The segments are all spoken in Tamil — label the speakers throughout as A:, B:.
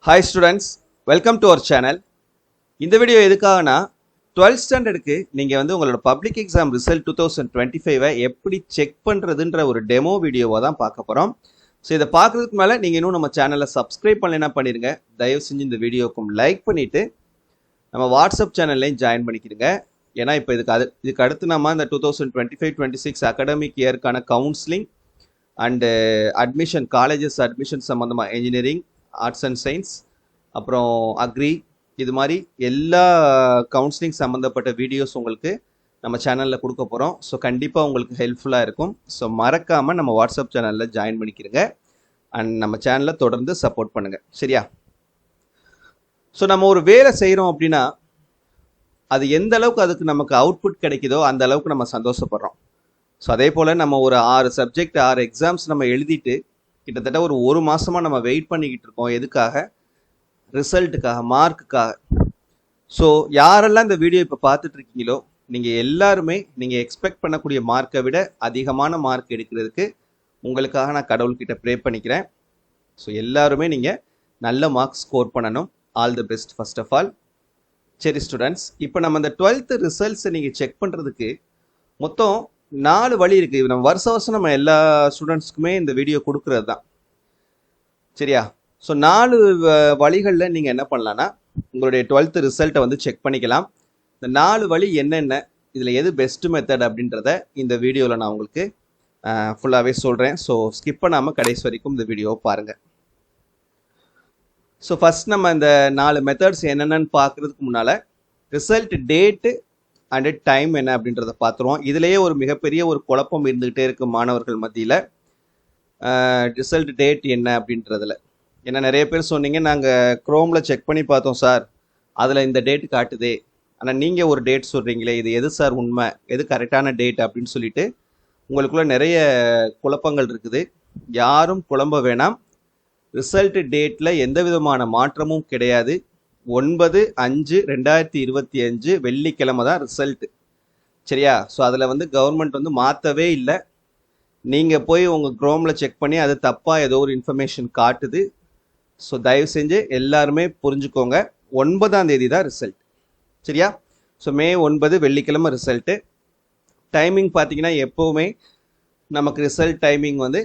A: Hi students, welcome to our channel. இந்த வீடியோ எதுக்காகனா 12th ஸ்டாண்டர்டுக்கு நீங்கள் வந்து உங்களோட பப்ளிக் எக்ஸாம் ரிசல்ட் 2025 எப்படி செக் பண்ணுறதுன்ற ஒரு டெமோ வீடியோவை தான் பார்க்க போகிறோம். ஸோ இதை பார்க்குறதுக்கு மேலே நீங்கள் இன்னும் நம்ம சேனலை சப்ஸ்கிரைப் பண்ணலைன்னா பண்ணிடுங்க. தயவு செஞ்சு இந்த வீடியோக்கும் லைக் பண்ணிவிட்டு நம்ம வாட்ஸ்அப் சேனல்லையும் ஜாயின் பண்ணிக்கிடுங்க. ஏன்னா இப்போ இதுக்கு அடுத்து நம்ம இந்த 2025-26 அகாடமிக் இயருக்கான counselling and admission, colleges admission சம்மந்தமாக இன்ஜினியரிங், ஆர்ட்ஸ் அண்ட் சயின்ஸ், அப்புறம் அக்ரி, இது மாதிரி எல்லா கவுன்சிலிங் சம்மந்தப்பட்ட வீடியோஸ் உங்களுக்கு நம்ம சேனலில் கொடுக்க போகிறோம். ஸோ கண்டிப்பாக உங்களுக்கு ஹெல்ப்ஃபுல்லாக இருக்கும். ஸோ மறக்காமல் நம்ம வாட்ஸ்அப் சேனலில் ஜாயின் பண்ணிக்கிறங்க அண்ட் நம்ம சேனலை தொடர்ந்து சப்போர்ட் பண்ணுங்கள், சரியா? ஸோ நம்ம ஒரு வேலை செய்கிறோம் அப்படின்னா அது எந்த அளவுக்கு அதுக்கு நமக்கு அவுட்புட் கிடைக்குதோ அந்த அளவுக்கு நம்ம சந்தோஷப்படுறோம். ஸோ அதே போல் நம்ம ஒரு 6 சப்ஜெக்ட் 6 எக்ஸாம்ஸ் நம்ம எழுதிட்டு கிட்டத்தட்ட ஒரு மாதமாக நம்ம வெயிட் பண்ணிக்கிட்டு இருக்கோம். எதுக்காக? ரிசல்ட்டுக்காக, மார்க்குக்காக. ஸோ யாரெல்லாம் இந்த வீடியோ இப்போ பார்த்துட்டு இருக்கீங்களோ நீங்கள் எல்லாருமே நீங்கள் எக்ஸ்பெக்ட் பண்ணக்கூடிய மார்க்கை விட அதிகமான மார்க் எடுக்கிறதுக்கு உங்களுக்காக நான் கடவுள்கிட்ட ப்ரே பண்ணிக்கிறேன். ஸோ எல்லாருமே நீங்கள் நல்ல மார்க் ஸ்கோர் பண்ணணும். All the best first of all. சரி ஸ்டூடெண்ட்ஸ், இப்போ நம்ம இந்த 12th ரிசல்ட்ஸை நீங்கள் செக் பண்ணுறதுக்கு மொத்தம் 4 வழி இருக்குது. நம்ம வருஷம் நம்ம எல்லா ஸ்டூடெண்ட்ஸ்க்குமே இந்த வீடியோ கொடுக்கறது தான், சரியா? ஸோ 4 வழிகளில் நீங்கள் என்ன பண்ணலான்னா உங்களுடைய 12th ரிசல்ட்டை வந்து செக் பண்ணிக்கலாம். இந்த 4 வழி என்னென்ன, இதில் எது பெஸ்ட் மெத்தட் அப்படின்றத இந்த வீடியோவில் நான் உங்களுக்கு ஃபுல்லாகவே சொல்கிறேன். ஸோ ஸ்கிப் பண்ணாமல் கடைசி வரைக்கும் இந்த வீடியோவை பாருங்கள். ஸோ ஃபஸ்ட் நம்ம இந்த 4 மெத்தட்ஸ் என்னென்னு பார்க்குறதுக்கு முன்னால் ரிசல்ட் டேட்டு அண்ட் டைம் என்ன அப்படின்றத பார்த்துருவோம். இதுலேயே ஒரு மிகப்பெரிய ஒரு குழப்பம் இருந்துகிட்டே இருக்கு மாணவர்கள் மத்தியில். ரிசல்ட் டேட் என்ன அப்படின்றதுல ஏன்னா நிறைய பேர் சொன்னீங்க, நாங்கள் க்ரோமில் செக் பண்ணி பார்த்தோம் சார், அதில் இந்த டேட் காட்டுதே, ஆனால் நீங்கள் ஒரு டேட் சொல்கிறீங்களே, இது எது சார் உண்மை, எது கரெக்டான டேட் அப்படின்னு சொல்லிட்டு உங்களுக்குள்ள நிறைய குழப்பங்கள் இருக்குது. யாரும் குழம்ப வேணாம். ரிசல்ட் டேட்டில் எந்த விதமான மாற்றமும் கிடையாது. 9/5/2025 வெள்ளிக்கிழமை தான் ரிசல்ட்டு, சரியா? ஸோ அதில் வந்து கவர்மெண்ட் வந்து மாற்றவே இல்லை. நீங்கள் போய் உங்கள் க்ரோமில் செக் பண்ணி அது தப்பாக ஏதோ ஒரு இன்ஃபர்மேஷன் காட்டுது. ஸோ தயவு செஞ்சு எல்லாருமே புரிஞ்சுக்கோங்க, 9ஆம் தேதி தான் ரிசல்ட், சரியா? ஸோ May 9 வெள்ளிக்கிழமை ரிசல்ட்டு. டைமிங் பார்த்தீங்கன்னா எப்போவுமே நமக்கு ரிசல்ட் டைமிங் வந்து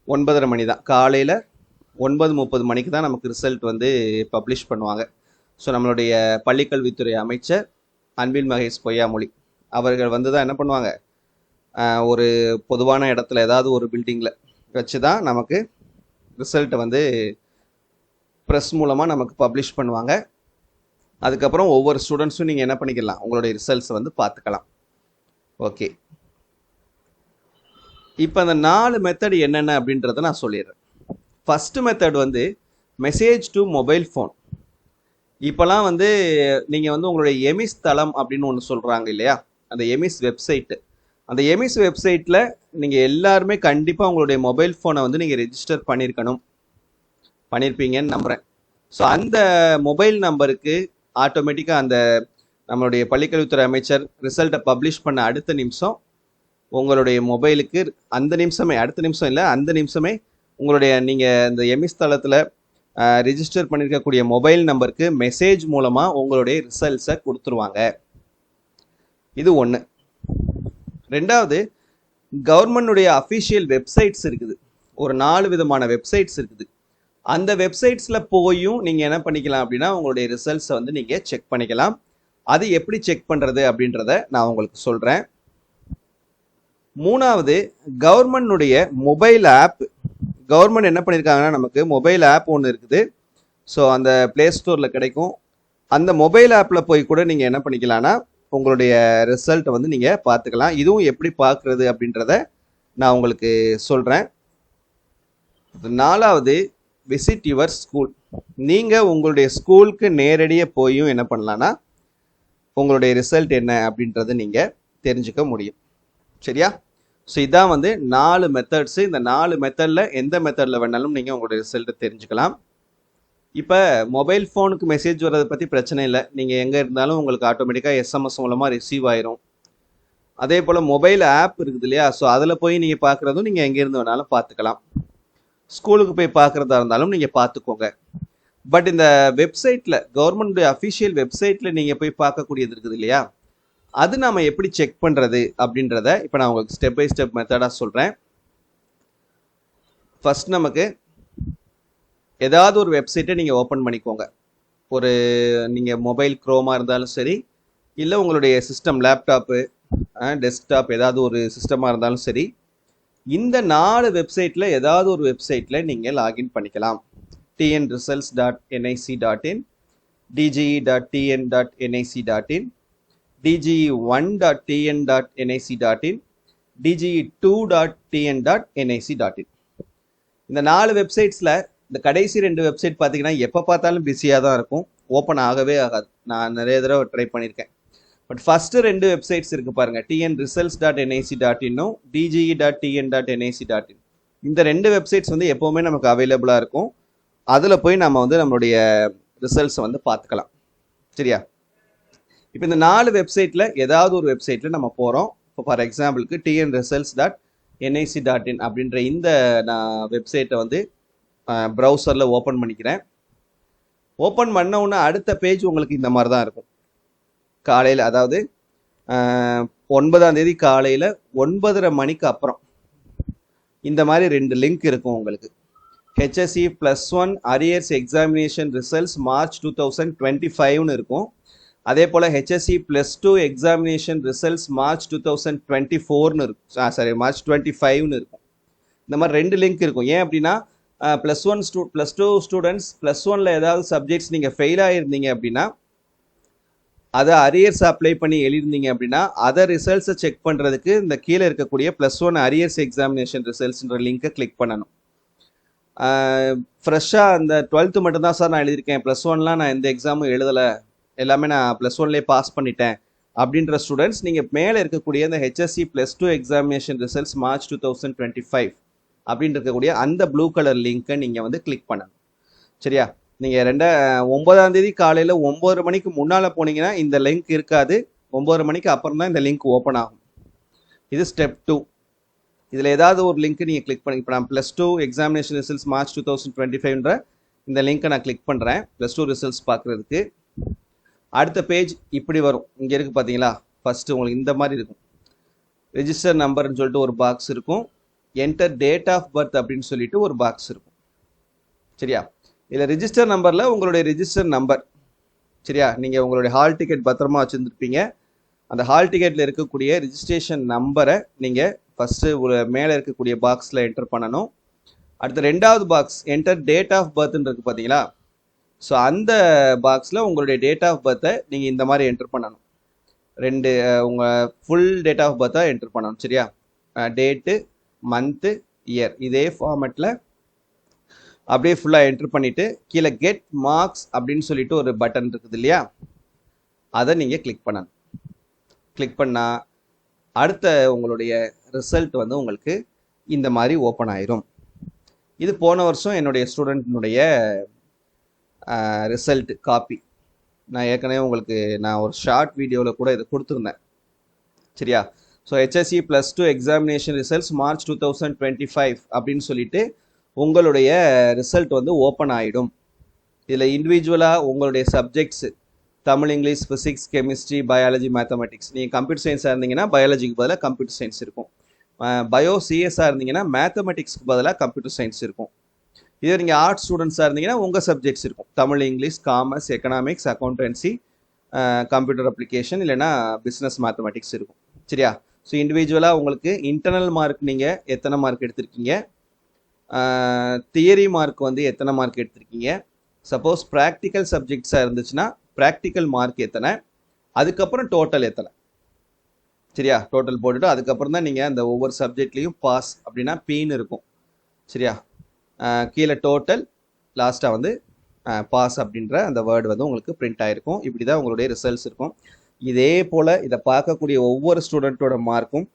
A: 9:30 மணி தான். காலையில் 9:30 மணிக்கு தான் நமக்கு ரிசல்ட் வந்து பப்ளிஷ் பண்ணுவாங்க. ஸோ நம்மளுடைய பள்ளிக்கல்வித்துறை அமைச்சர் அன்பில் மகேஷ் பொய்யாமொழி அவர்கள் வந்து தான் என்ன பண்ணுவாங்க, ஒரு பொதுவான இடத்துல ஏதாவது ஒரு பில்டிங்கில் வச்சு தான் நமக்கு ரிசல்ட்டை வந்து ப்ரெஸ் மூலமாக நமக்கு பப்ளிஷ் பண்ணுவாங்க. அதுக்கப்புறம் ஒவ்வொரு ஸ்டூடெண்ட்ஸும் நீங்கள் என்ன பண்ணிக்கலாம், உங்களுடைய ரிசல்ட்ஸை வந்து பார்த்துக்கலாம். ஓகே, இப்போ அந்த 4 மெத்தட் என்னென்ன அப்படின்றத நான் சொல்லிடுறேன். ஃபஸ்ட்டு மெத்தட் வந்து மெசேஜ் டு மொபைல் ஃபோன். இப்போலாம் வந்து நீங்கள் வந்து உங்களுடைய எமிஸ் தளம் அப்படின்னு ஒன்று சொல்கிறாங்க இல்லையா, அந்த எமிஸ் வெப்சைட்டு. அந்த எமிஸ் வெப்சைட்டில் நீங்கள் எல்லாருமே கண்டிப்பாக உங்களுடைய மொபைல் ஃபோனை வந்து நீங்கள் ரெஜிஸ்டர் பண்ணியிருப்பீங்கன்னு நம்புகிறேன். ஸோ அந்த மொபைல் நம்பருக்கு ஆட்டோமேட்டிக்காக அந்த நம்மளுடைய பள்ளிக்கல்வித்துறை அமைச்சர் ரிசல்ட்டை பப்ளிஷ் பண்ண அடுத்த நிமிஷம் உங்களுடைய மொபைலுக்கு அந்த நிமிஷமே உங்களுடைய நீங்கள் இந்த எமிஸ் தளத்தில் ரிஜிஸ்டர் பண்ணியிருக்கக்கூடிய மொபைல் நம்பருக்கு மெசேஜ் மூலமாக உங்களுடைய ரிசல்ட்ஸை கொடுத்துருவாங்க. இது ஒன்று. ரெண்டாவது, கவர்மெண்டுடைய அஃபிஷியல் வெப்சைட்ஸ் இருக்குது. ஒரு 4 விதமான வெப்சைட்ஸ் இருக்குது. அந்த வெப்சைட்ஸில் போயும் நீங்கள் என்ன பண்ணிக்கலாம் அப்படின்னா உங்களுடைய ரிசல்ட்ஸை வந்து நீங்கள் செக் பண்ணிக்கலாம். அது எப்படி செக் பண்ணுறது அப்படின்றத நான் உங்களுக்கு சொல்கிறேன். மூணாவது, கவர்மெண்டுடைய மொபைல் ஆப். கவர்மெண்ட் என்ன பண்ணியிருக்காங்கன்னா நமக்கு மொபைல் ஆப் ஒன்று இருக்குது. ஸோ அந்த ப்ளே ஸ்டோரில் கிடைக்கும். அந்த மொபைல் ஆப்பில் போய் கூட நீங்கள் என்ன பண்ணிக்கலாம்னா உங்களுடைய ரிசல்ட்டை வந்து நீங்கள் பார்த்துக்கலாம். இதுவும் எப்படி பார்க்குறது அப்படின்றத நான் உங்களுக்கு சொல்கிறேன். 4வது, விசிட் யுவர் ஸ்கூல். நீங்கள் உங்களுடைய ஸ்கூலுக்கு நேரடியாக போயும் என்ன பண்ணலான்னா உங்களுடைய ரிசல்ட் என்ன அப்படின்றத நீங்கள் தெரிஞ்சுக்க முடியும், சரியா? ஸோ இதான் வந்து 4 மெத்தட்ஸு. இந்த 4 மெத்தடில் எந்த மெத்தடில் வேணாலும் நீங்கள் உங்களுடைய ரிசல்ட்டை தெரிஞ்சுக்கலாம். இப்போ மொபைல் ஃபோனுக்கு மெசேஜ் வர்றதை பற்றி பிரச்சனை இல்லை. நீங்கள் எங்கே இருந்தாலும் உங்களுக்கு ஆட்டோமேட்டிக்காக SMS மூலமாக ரிசீவ் ஆயிரும். அதே போல் மொபைல் ஆப் இருக்குது இல்லையா, ஸோ அதில் போய் நீங்கள் பார்க்குறதும் நீங்கள் எங்கேருந்து வேணாலும் பார்த்துக்கலாம். ஸ்கூலுக்கு போய் பார்க்குறதா இருந்தாலும் நீங்கள் பார்த்துக்கோங்க. பட் இந்த வெப்சைட்டில் கவர்மெண்ட் அஃபிஷியல் வெப்சைட்டில் நீங்கள் போய் பார்க்கக்கூடியது இருக்குது இல்லையா, அது நாம் எப்படி செக் பண்ணுறது அப்படின்றத இப்போ நான் உங்களுக்கு ஸ்டெப் பை ஸ்டெப் மெத்தடாக சொல்கிறேன். ஃபர்ஸ்ட் நமக்கு ஏதாவது ஒரு வெப்சைட்டை நீங்கள் ஓப்பன் பண்ணிக்கோங்க. ஒரு நீங்கள் மொபைல் க்ரோமாக இருந்தாலும் சரி, இல்லை உங்களுடைய சிஸ்டம் லேப்டாப்பு டெஸ்க்டாப் ஏதாவது ஒரு சிஸ்டமாக இருந்தாலும் சரி, இந்த 4 வெப்சைட்டில் ஏதாவது ஒரு வெப்சைட்டில் நீங்கள் லாகின் பண்ணிக்கலாம். tnresults.nic.in, dge.tn.nic.in, dge1.tn.nic.in, dge2.tn.nic.in. இந்த 4 வெப்சைட்ஸில் இந்த கடைசி 2 வெப்சைட் பார்த்தீங்கன்னா எப்போ பார்த்தாலும் பிஸியாக தான் இருக்கும், ஓப்பன் ஆகவே ஆகாது. நான் நிறைய தடவை ட்ரை பண்ணியிருக்கேன். பட் ஃபஸ்ட்டு 2 வெப்சைட்ஸ் இருக்குது பாருங்கள், tnresults.nic.in-ம் dge.tn.nic.in. இந்த 2 வெப்சைட்ஸ் வந்து எப்போவுமே நமக்கு அவைலபிளாக இருக்கும். அதில் போய் நம்ம வந்து நம்மளுடைய ரிசல்ட்ஸை வந்து பார்த்துக்கலாம். சரியா? இப்போ இந்த 4 வெப்சைட்டில் ஏதாவது ஒரு வெப்சைட்டில் நம்ம போகிறோம். இப்போ ஃபார் எக்ஸாம்பிளுக்கு tnresults.nic.in அப்படின்ற இந்த நான் வெப்சைட்டை வந்து ப்ரௌசரில் ஓப்பன் பண்ணிக்கிறேன். ஓப்பன் பண்ண உடனே அடுத்த பேஜ் உங்களுக்கு இந்த மாதிரி தான் இருக்கும். காலையில், அதாவது 9ஆம் தேதி காலையில் 9:30 மணிக்கு அப்புறம் இந்த மாதிரி 2 லிங்க் இருக்கும் உங்களுக்கு. HSE +1 arrears examination results March 2025ன்னு இருக்கும். அதே போல் HSE +2 எக்ஸாமினேஷன் ரிசல்ட்ஸ் மார்ச் 2024ன்னு இருக்கும். மார்ச் 25ன்னு இருக்கும். இந்த மாதிரி 2 லிங்க் இருக்கும். ஏன் அப்படின்னா +2 ஸ்டூடெண்ட்ஸ் +1ல் ஏதாவது சப்ஜெக்ட்ஸ் நீங்கள் ஃபெயில் ஆகிருந்தீங்க அப்படின்னா, அதை அரியர்ஸ் அப்ளை பண்ணி எழுதிருந்தீங்க அப்படின்னா, அதை ரிசல்ட்ஸை செக் பண்ணுறதுக்கு இந்த கீழே இருக்கக்கூடிய +1 அரியர்ஸ் எக்ஸாமினேஷன் ரிசல்ட்ஸ்ன்ற லிங்கை கிளிக் பண்ணணும். ஃப்ரெஷ்ஷாக அந்த 12th மட்டும்தான் சார் நான் எழுதியிருக்கேன், +1லாம் நான் எந்த எக்ஸாமும் எழுதலை, எல்லாமே நான் +1லேயே பாஸ் பண்ணிட்டேன் அப்படின்ற ஸ்டூடெண்ட்ஸ் நீங்கள் மேலே இருக்கக்கூடிய இந்த HSE +2 எக்ஸாமினேஷன் ரிசல்ட்ஸ் மார்ச் 2025 அப்படின்னு இருக்கக்கூடிய அந்த ப்ளூ கலர் லிங்க்கை நீங்கள் வந்து கிளிக் பண்ணணும். சரியா? நீங்கள் 9ஆம் தேதி காலையில் 9 மணிக்கு முன்னால் போனீங்கன்னா இந்த லிங்க் இருக்காது. 9 மணிக்கு அப்புறம் தான் இந்த லிங்க் ஓப்பன் ஆகும். இது ஸ்டெப் 2. இதில் ஏதாவது ஒரு லிங்க் நீங்கள் கிளிக் பண்ணி, இப்போ நான் +2 எக்ஸாமினேஷன் ரிசல்ட்ஸ் மார்ச் 2025ன்ற இந்த லிங்க்கை நான் கிளிக் பண்ணுறேன் +2 ரிசல்ட்ஸ் பார்க்குறதுக்கு. அடுத்த பேஜ் இப்படி வரும். இங்கே இருக்குது பார்த்தீங்களா, ஃபஸ்ட்டு உங்களுக்கு இந்த மாதிரி இருக்கும். ரெஜிஸ்டர் நம்பர்னு சொல்லிட்டு ஒரு பாக்ஸ் இருக்கும். என்டர் டேட் ஆஃப் பர்த் அப்படின்னு சொல்லிட்டு ஒரு பாக்ஸ் இருக்கும். சரியா? இதில் ரிஜிஸ்டர் நம்பரில் உங்களுடைய ரிஜிஸ்டர் நம்பர். சரியா? நீங்கள் உங்களுடைய ஹால் டிக்கெட் பத்திரமா வச்சுருந்துருப்பீங்க. அந்த ஹால் டிக்கெட்டில் இருக்கக்கூடிய ரிஜிஸ்ட்ரேஷன் நம்பரை நீங்கள் ஃபஸ்ட்டு ஒரு மேலே இருக்கக்கூடிய பாக்ஸில் என்டர் பண்ணணும். அடுத்த 2வது பாக்ஸ் என்டர் டேட் ஆஃப் பர்த்ன்னு இருக்குது பார்த்தீங்களா, ஸோ அந்த பாக்ஸில் உங்களுடைய டேட் ஆஃப் பர்த்தை நீங்கள் இந்த மாதிரி என்டர் பண்ணணும். உங்கள் ஃபுல் டேட் ஆஃப் பர்த்தை என்டர் பண்ணணும். சரியா? டேட்டு, மந்த்து, இயர் இதே ஃபார்மேட்டில் அப்படியே ஃபுல்லாக என்ட்ரு பண்ணிவிட்டு கீழே கெட் மார்க்ஸ் அப்படின்னு சொல்லிட்டு ஒரு பட்டன் இருக்குது இல்லையா, அதை நீங்கள் கிளிக் பண்ணணும். கிளிக் பண்ணால் அடுத்த உங்களுடைய ரிசல்ட் வந்து உங்களுக்கு இந்த மாதிரி ஓப்பன் ஆயிரும். இது போன வருஷம் என்னுடைய ஸ்டூடெண்ட்னுடைய ரிசல்ட் காப்பி. நான் ஏற்கனவே உங்களுக்கு நான் ஒரு ஷார்ட் வீடியோவில் கூட இதை கொடுத்துருந்தேன். சரியா? So HSE +2 examination results March 2025 அப்படின்னு சொல்லிட்டு உங்களுடைய ரிசல்ட் வந்து ஓப்பன் ஆகிடும். இதில் இண்டிவிஜுவலாக உங்களுடைய subjects Tamil, English, physics, chemistry, biology, mathematics. நீங்கள் கம்ப்யூட்டர் சயின்ஸாக இருந்தீங்கன்னா பயாலஜிக்கு பதிலாக கம்ப்யூட்டர் சயின்ஸ் இருக்கும். பயோ சிஎஸ்ஸாக இருந்தீங்கன்னா மேத்தமெட்டிக்ஸ்க்கு பதிலாக கம்ப்யூட்டர் சயின்ஸ் இருக்கும். இதே நீங்கள் ஆர்ட்ஸ் ஸ்டூடெண்ட்ஸாக இருந்தீங்கன்னா உங்கள் சப்ஜெக்ட்ஸ் இருக்கும். Tamil, English, commerce, economics, accountancy, computer application, இல்லைனா பிஸ்னஸ் மேத்தமெட்டிக்ஸ் இருக்கும். சரியா? ஸோ இண்டிவிஜுவலாக உங்களுக்கு இன்டர்னல் மார்க் நீங்கள் எத்தனை மார்க் எடுத்திருக்கீங்க, தியரி மார்க் வந்து எத்தனை மார்க் எடுத்திருக்கீங்க, சப்போஸ் ப்ராக்டிக்கல் சப்ஜெக்ட்ஸாக இருந்துச்சுன்னா ப்ராக்டிக்கல் மார்க் எத்தனை, அதுக்கப்புறம் டோட்டல் எத்தனை. சரியா? டோட்டல் போட்டுட்டு அதுக்கப்புறம் தான் நீங்கள் அந்த ஒவ்வொரு சப்ஜெக்ட்லேயும் பாஸ் அப்படின்னா பீன்னு இருக்கும். சரியா? கீழே டோட்டல், லாஸ்ட்டாக வந்து பாஸ் அப்படின்ற அந்த வேர்டு வந்து உங்களுக்கு பிரிண்ட் ஆகிருக்கும். இப்படி தான் உங்களுடைய ரிசல்ட்ஸ் இருக்கும். இதே போல் இதை பார்க்கக்கூடிய ஒவ்வொரு ஸ்டூடெண்ட்டோட மார்க்கும்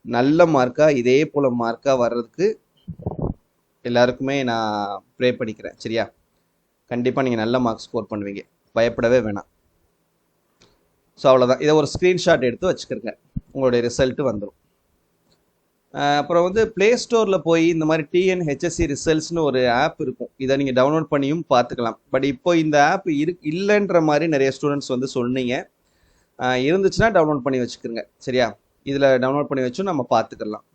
A: நல்ல மார்க்காக இதே போல் மார்க்காக வர்றதுக்கு எல்லாருக்குமே நான் ப்ரே பண்ணிக்கிறேன். சரியா? கண்டிப்பாக நீங்கள் நல்ல மார்க் ஸ்கோர் பண்ணுவீங்க, பயப்படவே வேணாம். ஸோ அவ்வளோதான். இதை ஒரு ஸ்க்ரீன்ஷாட் எடுத்து வச்சுக்கிறங்க, உங்களுடைய ரிசல்ட்டு வந்துடும். அப்புறம் வந்து ப்ளே ஸ்டோரில் போய் இந்த மாதிரி டிஎன்ஹெச்எஸ்சி ரிசல்ட்ஸ்னு ஒரு ஆப் இருக்கும். இதை நீங்கள் டவுன்லோட் பண்ணியும் பார்த்துக்கலாம். பட் இப்போ இந்த ஆப் இல்லைன்ற மாதிரி நிறைய ஸ்டூடெண்ட்ஸ் வந்து சொன்னீங்க. இருந்துச்சுன்னா டவுன்லோட் பண்ணி வச்சுக்கிறோங்க. சரியா? இதில் டவுன்லோட் பண்ணி வச்சும் நம்ம பார்த்துக்கலாம்.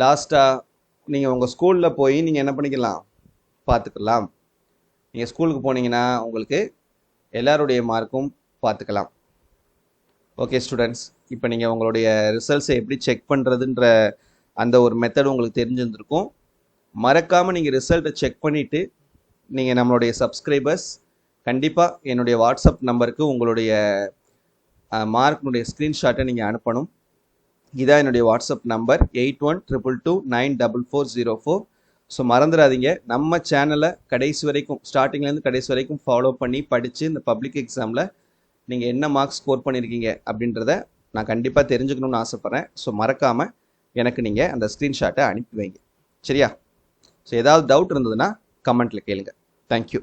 A: லாஸ்ட்டாக நீங்கள் உங்கள் ஸ்கூலில் போய் நீங்கள் என்ன பண்ணிக்கலாம், பார்த்துக்கலாம். நீங்கள் ஸ்கூலுக்கு போனீங்கன்னா உங்களுக்கு எல்லாருடைய மார்க்கும் பார்த்துக்கலாம். ஓகே ஸ்டூடெண்ட்ஸ், இப்போ நீங்கள் உங்களுடைய ரிசல்ட்ஸை எப்படி செக் பண்ணுறதுன்ற அந்த ஒரு மெத்தட் உங்களுக்கு தெரிஞ்சிருந்திருக்கும். மறக்காமல் நீங்கள் ரிசல்ட்டை செக் பண்ணிவிட்டு நீங்கள் நம்மளுடைய சப்ஸ்கிரைபர்ஸ் கண்டிப்பாக என்னுடைய வாட்ஸ்அப் நம்பருக்கு உங்களுடைய மார்க்னுடைய ஸ்க்ரீன்ஷாட்டை நீங்கள் அனுப்பணும். இதான் என்னுடைய வாட்ஸ்அப் நம்பர் 8122294404. ஸோ மறந்துடாதீங்க, நம்ம சேனலை கடைசி வரைக்கும், ஸ்டார்டிங்லேருந்து கடைசி வரைக்கும் ஃபாலோ பண்ணி படித்து இந்த பப்ளிக் எக்ஸாமில் நீங்கள் என்ன மார்க்ஸ் ஸ்கோர் பண்ணியிருக்கீங்க அப்படின்றத நான் கண்டிப்பாக தெரிஞ்சுக்கணும்னு ஆசைப்பட்றேன். ஸோ மறக்காமல் எனக்கு நீங்கள் அந்த ஸ்க்ரீன்ஷாட்டை அனுப்பி வைங்க. சரியா? ஸோ ஏதாவது டவுட் இருந்ததுன்னா கமெண்ட்டில் கேளுங்க. தேங்க்யூ.